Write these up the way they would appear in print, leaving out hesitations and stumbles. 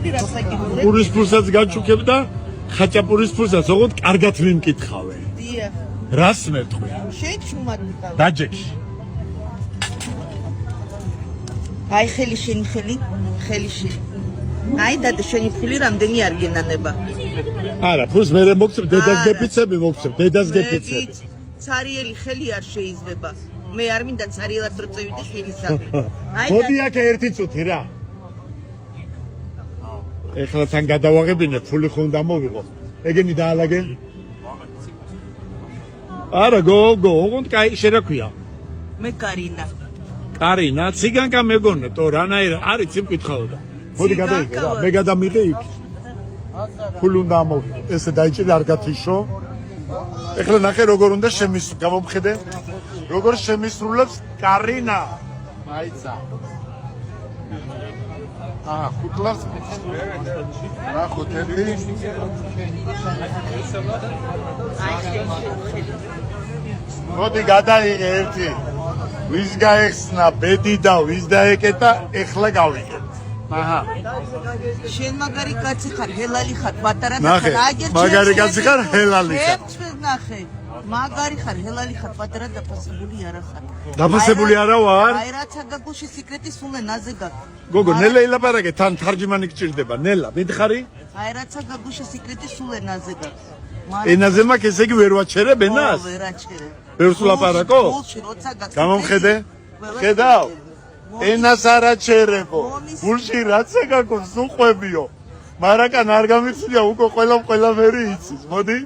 პურის ფურსაც გაჩუქებ და ხაჭაპურის ფურსაც ოღონდ კარგად მიმკითხავე. დიახ. რას მეთქვი? შეჩუმად ვიყავ. დაჯექი. აი ხელი შენი ხელი შენი. აი დადა შენი ფული რამდენი არ გენანება. არა, ფულს მერე მოგცემ, დედას გეფიცები მოგცემ, დედას გეფიცები. ცარიელი ხელი არ შეიძლება. მე არ მინდა ცარიელად რო წევიდე შენისადმი. მოდი აქ ერთი წუთი რა. ეხლა თან გადავაღებინე, ფული ხომ დამოვიღო. ეგენი დაალაგენ? არა, გოგო, ოღონდ კაი, შენ რა ქვია? მე კარინა. კარინა, ციგანკა მეგონე, то რანაირ არის სიმკითხავდა. მოდი გადაიგე რა, მე გადამიღე იქ. ფული უნდა ამოვიღო. ესე დაიჭირე არ გათიშო. ეხლა ნახე როგორ უნდა შემისრულ, გამომხედე. როგორ შემისრულებს კარინა. მაიცა. ხუთლას. რა ხუთები? მოდი გადაიღე ერთი. ვის გაეხსნა ბედი და ვის დაეკეტა, ეხლა გავიგე. აჰა. შენ მაგარი კაცი ხარ, ჰელალი ხარ, პატარა და ნახე, მაგარი კაცი ხარ, ჰელალი ხარ. ერთს ნახე. მაგარი ხარ, ჰელალი ხარ, პატარა დაფასებული არა ხარ. დაფასებული არა ვარ? აი რაცა გაგუში სიკრეტი სულ ენაზე გაქვს. გოგო, ნელა ილაპარაკე, თან თარჯიმანი გჭირდება. ნელა, მითხარი? აი რაცა გაგუში სიკრეტი სულ ენაზე გაქვს. ენაზე მაქვს, ესე იგი ვერ ვაჩერებ ენას? ვერ აჩერე. ვერს ვლაპარაკო? გამომხედე? ხედავ? ენას არ აჩერებო. გულში რაცა გაქვს, უყვებიო. მარაკან არ გამიცდია, უკვე ყველაფერი იცის. მოდი.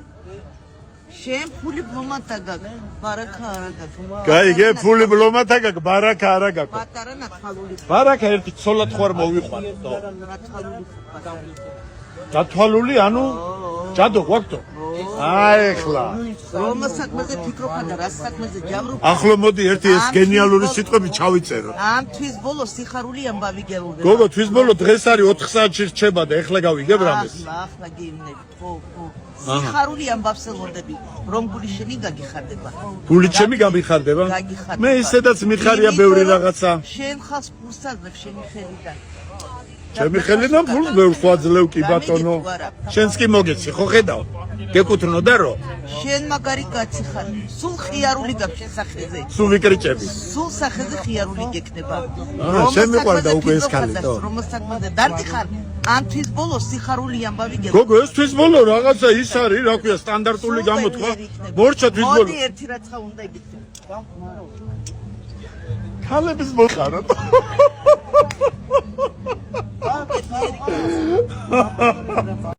შენ ფული ბლომათა გაქვს, ბარაკა არა გაქვს. გაიგე, ფული ბლომათა გაქვს, ბარაკა არა გაქვს. პატარა ნათვალული. ბარაკა ერთი ცოლად ხوار მოვიყვანო. დათვალული, ანუ ჯადო გვაქვს. აი ხლა. რომ საქმეზე ფიქრობ და რა საქმეზე ჯავრობ. ახლა მოდი ერთი ეს გენიალური სიტყვები ჩავიწერო. ამ თვის ბოლო სიხარული ამბავი გელოდება. გოგო, თვის ბოლო დღეს არის 4 საათში რჩება და ეხლა გავიგებ რამეს. ახლა გეიმნები. ხო. სიხარული ამბავს ელოდები, რომ გული შენი გაგიხარდება. გული ჩემი გამიხარდება? მე ისედაც მიხარია ბევრი რაღაცა. შენ ხალხს ფულსაძებ შენი ხელიდან. ჩემი ხელიდან ფულს ვერ ხვაძლევ კი ბატონო. შენს კი მოგეცი, ხო ხედავ? გეკუთვნო და რო? შენ მაგარი კაცი ხარ. სულ ხიარული გაქვს შენ სახეზე. სულ ვიკრიჭები. სულ სახეზე ხიარული გეკნება. შენ მიყვარდა უკვე ეს ქალიტო. რომ საქმეზე დარდი ხარ. ამ თვის ბოლო სიხარული ამბავი გელოდება. გოგო, ეს თვის ბოლო რაღაცა ის არის, რა ქვია, სტანდარტული გამოთქვა. მორჩა თვის ბოლო. მოდი ერთი რაცა უნდა იგიქნო. ქალების მოყაროთ. აა,